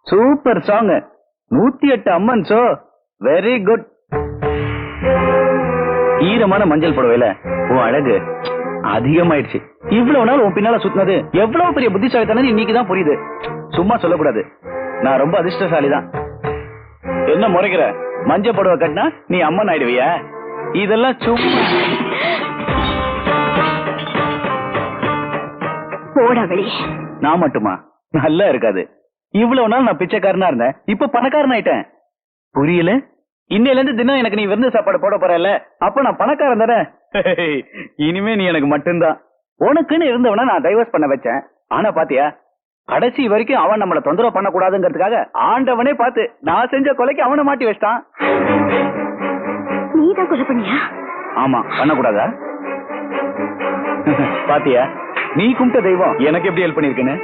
Super song. 108 அம்மன் show. Very good. ஈரமான மஞ்சள் புடவையில உன் அழகு அதிகமாயிடுச்சு. இவ்வளவு நாள் உன் பின்னால சுத்தினது எவ்வளவு பெரிய புத்திசாலித்தனம் இன்னைக்குதான் புரியுது. சும்மா சொல்லக்கூடாது. நான் ரொம்ப அதிர்ஷ்டசாலிதான். என்ன முறைக்கிற? மஞ்சள் புடவை கட்டினா நீ அம்மன் ஆயிடுவியா? இதெல்லாம் சும்மா. நான் மட்டுமா? நல்லா இருக்காது. இவ்வளவு நாள் நான் பிச்சைக்காரனா இருந்தேன், இப்ப பணக்காரன் ஆயிட்டேன். புரியல? இன்னையில இருந்து தினம் எனக்கு நீ விருந்து சாப்பாடு போட போறல, அப்ப நான் பணக்காரன் தானே. இனிமே நீ எனக்கு மட்டும்தான். உனக்குன்னு இருந்தவனா நான் டைவர்ஸ் பண்ண வச்சேன். ஆனா பாத்தியா, கடைசி வரைக்கும் அவன் நம்மள தொந்தரவு பண்ண கூடாதுங்கிறதுக்காக ஆண்டவனே பார்த்து நான் செஞ்ச கொலைக்கு அவனை மாட்டி வச்சிட்டான். நீதான் கொலை பண்ணியா? ஆமா, பண்ணக்கூடாதா? பாத்தியா, நீ கும்பிட்ட தெய்வம் எனக்கு எப்படி ஹெல்ப் பண்ணிருக்குன்னு.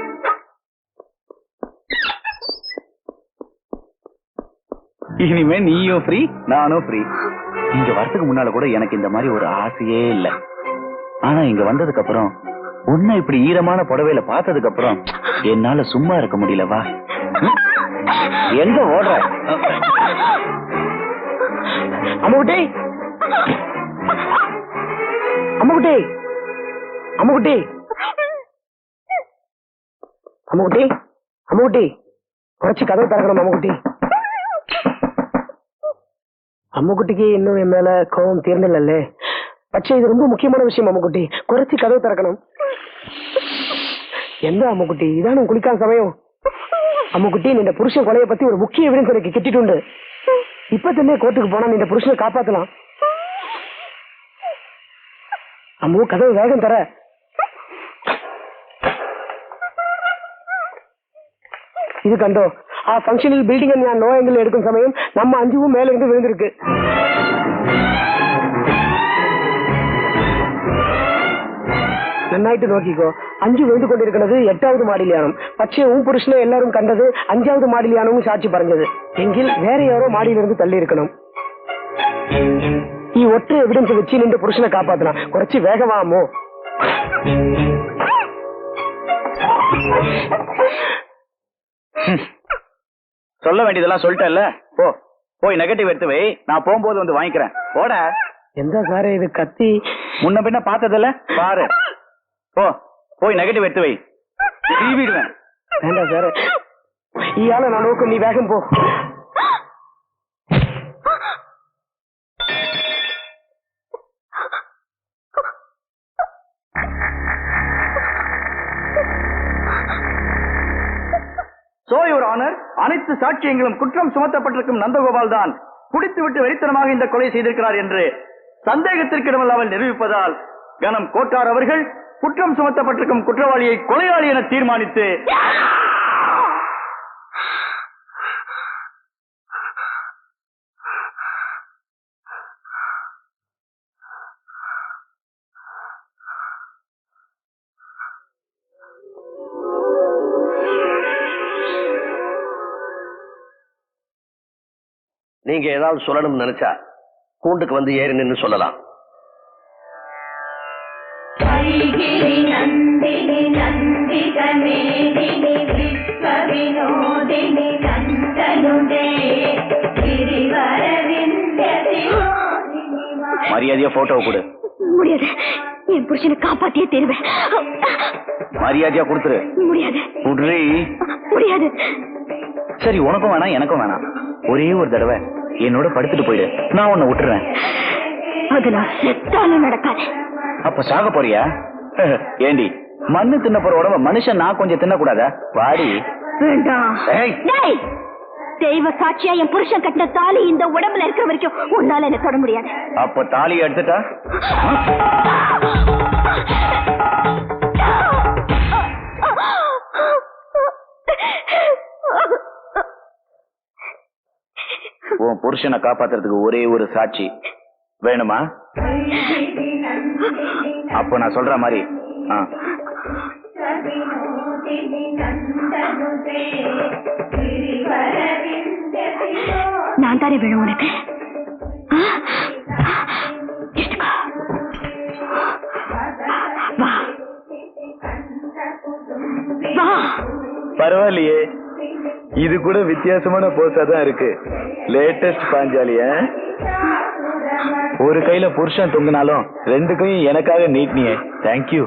இனிமே நீயும் ஃப்ரீ, நானும் ஃப்ரீ. இங்க வரதுக்கு முன்னால கூட எனக்கு இந்த மாதிரி ஒரு ஆசையே இல்ல. ஆனா இங்க வந்ததுக்கு அப்புறம், உன்னை இப்படி ஈரமான புடவையில பார்த்ததுக்கு அப்புறம் என்னால சும்மா இருக்க முடியல. வா. எங்க ஓடுற? அம்முக்குட்டி, அம்முக்குட்டி, அம்முக்குட்டி, அம்முக்குட்டி, அம்முக்குட்டி, குறைச்சி கதவு திறக்கணும். அம்முக்குட்டி, அம்முக்குட்டிக்கு இன்னும் என் மேல கோபம் தீர்ந்தல்ல. பட்சே இது ரொம்ப முக்கியமான விஷயம். அம்முக்குட்டி, குறைச்சி கதவு திறக்கணும். எந்த அம்முக்குட்டி, இதான குளிக்காத சமயம். அம்முக்குட்டி, இந்த புருஷன் கொலையை பத்தி ஒரு முக்கிய எவிடன்ஸ் எனக்கு கிட்டிட்டு. இப்ப തന്നെ கோர்ட்டுக்கு போனா இந்த புருஷனை காப்பாத்தலாம். அம்மு, கதவு வேகம் தர. இது கண்டோ, ആ ഫംഗ്ഷനിൽ ബിൽഡിംഗ് ഞാൻ നോ ആംഗിൾ എടുക്കുന്ന സമയം നമ്മ അഞ്ചുവും മേലെ ഇருந்து விழுந்திருக்கு. നന്നായിട്ട് നോക്കിക്കോ. അഞ്ചു വീഴ്ந்து കൊണ്ടിരിക്കുന്നത് 8வது മാടിയിലാണ്. പക്ഷേ ഉൻ പുരുഷനെ എല്ലാവരും കണ്ടത് 5வது മാടിയിലാണെന്ന് സാക്ഷി പറഞ്ഞത്. എങ്കിൽ വേറെ யாரோ മാടിയിലിருந்து തള്ളിയിരിക്കണം. ഈ ഒറ്റ എവിഡൻസ് വെച്ച് നിന്റെ പുരുഷനെ കാപ്പാത്തണം. കുറച്ച് വേഗമാമോ. சொல்ல வேண்டியதெல்லாம் சொல்லிட்டல்ல. போ, போய் நெகட்டிவ் எடுத்து வை. நான் போகும்போது வந்து வாங்கிக்கிறேன். போட. எந்த சாரே இது கத்தி? முன்ன பின்ன பார்த்ததில்ல, பாரு. போ, போய் நெகட்டிவ் எடுத்து வை. டிவிடுவேன். வேண்டாம் சார், இயால நான் நோக்கு. நீ வேகம் போ. சோ யுவர் ஆனர், அனைத்து சாட்சியங்களும் குற்றம் சுமத்தப்பட்டிருக்கும் நந்தகோபால் தான் குடித்துவிட்டு வெறித்தனமாக இந்த கொலை செய்திருக்கிறார் என்று சந்தேகத்திற்கிடமில்லாமல் நிரூபிப்பதால் கனம் கோட்டார் அவர்கள் குற்றம் சுமத்தப்பட்டிருக்கும் குற்றவாளியை கொலையாளி என தீர்மானித்து நீங்க ஏதாவது சொல்லணும்னு நினைச்சா கூண்டுக்கு வந்து ஏறி நின்று சொல்லலாம். மரியாதையா போட்டோ கொடு. முடியாது, என் புருஷனை காப்பாத்தியே தருவேன். மரியாதையா கொடுத்துரு. முடியாது. குடுறி. முடியாது. சரி, உனக்கும் வேணாம் எனக்கும் வேணாம். ஒரே ஒரு தடவை என்னோட படுத்துட்டு போயிடு, நான் உன்னை விட்டுறேன். அது நான் செத்தாலும் நடக்காது. அப்ப சாக போறியா? ஏண்டி, மண்ணு தின்ன போற உடம்ப மனுஷன் நான் கொஞ்சம் தின்னக்கூடாதா? வாடி. வேண்டாம். தெய்வ சாட்சியா என் புருஷன் கட்டின தாலி இந்த உடம்புல இருக்கிற வரைக்கும் உன்னால என்ன தொட முடியாது. அப்ப தாலி எடுத்துட்டா? உன் புருஷனை காப்பாத்துறதுக்கு ஒரே ஒரு சாட்சி வேணுமா? அப்ப நான் சொல்ற மாதிரி நான் தானே வேணும் உனக்கு. பரவாயில்லையே, இது கூட வித்தியாசமான போஸா தான் இருக்கு. லேட்டஸ்ட் பாஞ்சாலிய. ஒரு கையில புருஷன் தொங்கினாலும் ரெண்டு கையும் எனக்காக நீட்னியே. தேங்க்யூ.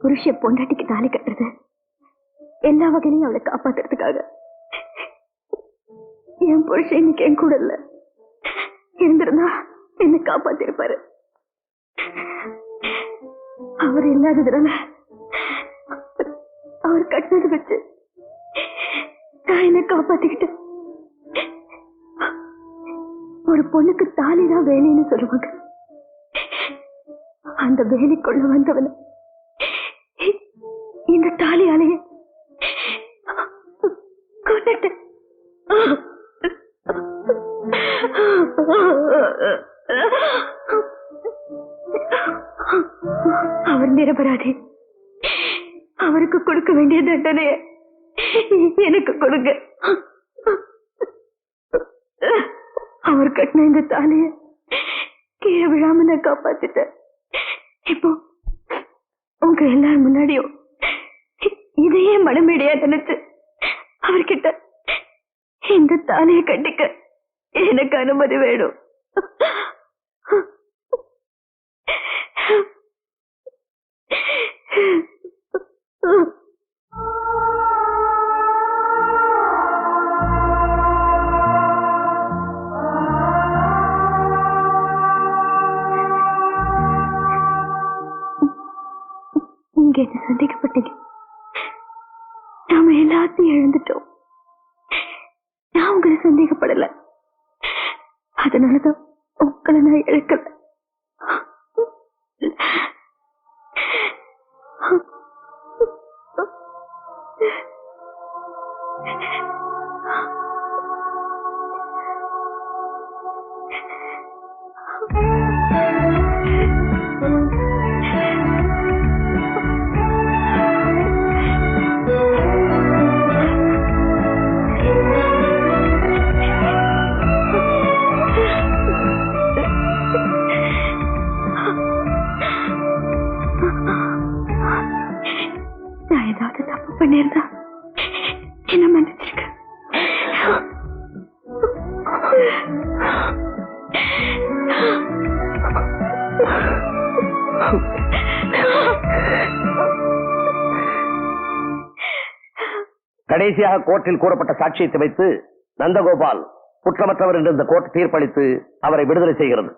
புருஷ பொண்டாட்டிக்கு தாலி கட்டுறது எல்லா வகையிலையும் அவளை காப்பாத்துறதுக்காக. என் புருஷன் இன்னைக்கு என் கூட இல்ல, இருந்திருந்தா என்ன காப்பாத்திருப்பாரு. அவர் இல்லாததுனால அவர் கட்டினது வச்சு நான் என்ன காப்பாத்திக்கிட்டேன். ஒரு பொண்ணுக்கு தாலிதான் வேலைன்னு சொல்லுவாங்க. அந்த வேலைக்குள்ள வந்தவன இந்த தாலியாலேயே கொண்டுட்டேன். அவர் நிரபராதி. அவருக்கு கொடுக்க வேண்டிய தண்டனைய எனக்கு கொடுங்க. அவர் கட்டின இந்த தாலிய கீழே விழாம நான் காப்பாத்திட்டேன். இப்போ உங்க எல்லாரும் முன்னாடியும் இதையே மனமேடையா நினைச்சு அவர்கிட்ட இந்த தாலியை கட்டிக்க எனக்கு அனுமதி வேணும். நீங்க என்ன சந்தேகப்பட்டீங்க. நாம எல்லாத்தையும் இழந்துட்டோம். நான் உங்களை சந்தேகப்படல, அதனாலதான் உங்களை நான் இழக்கல. நான் ஏதாவது தப்பு பண்ணிருந்தா என்ன மன்னிச்சிருக்க. கடைசியாக கோர்ட்டில் கூறப்பட்ட சாட்சியத்தை வைத்து நந்தகோபால் குற்றமற்றவர் என்று இந்த கோர்ட் தீர்ப்பளித்து அவரை விடுதலை செய்கிறது.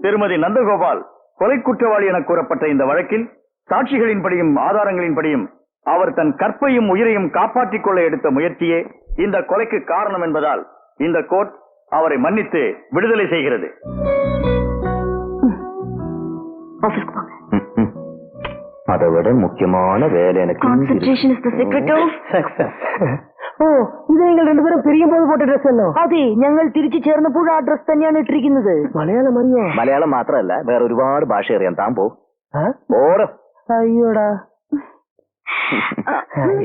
திருமதி நந்தகோபால் கொலை குற்றவாளி என கூறப்பட்ட இந்த வழக்கில் சாட்சிகளின்படியும் ஆதாரங்களின்படியும் அவர் தன் கற்பையும் உயிரையும் காப்பாற்றிக் கொள்ள எடுத்த முயற்சியே இந்த கொலைக்கு காரணம் என்பதால் இந்த கோர்ட் அவரை மன்னித்து விடுதலை செய்கிறது. ஆபீஸ்க்கு போங்க. அதை விட முக்கியமான வேலை எனக்கு Concentration is the secret of success. ഓ ഇത് നിങ്ങൾ രണ്ടുപേരും പിരിയുമ്പോൾ പോട്ട ഡ്രസ് അല്ലോ? അതെ, ഞങ്ങൾ തിരിച്ചു ചേർന്നപ്പോൾ ആ ഡ്രസ് തന്നെയാണ് ഇട്ടിരിക്കുന്നത്. മലയാളം അറിയോ? മലയാളം മാത്രമല്ല വേറെ ഒരുപാട് ഭാഷ അറിയാം. താൻ പോ. അയ്യോടാ.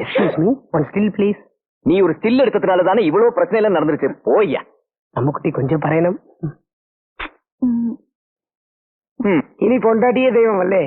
Excuse me, one still please. நீ ஒரு ஸ்டில் எடுத்ததுனால தானே இவ்வளவு பிரச்சனை எல்லாம் நடந்துருச்சு. போய்யா. അമ്മുക്കുട്ടി കൊഞ്ചം പറയണം. ഇനി പൊണ്ടാട്ടിയെ ദൈവം അല്ലേ?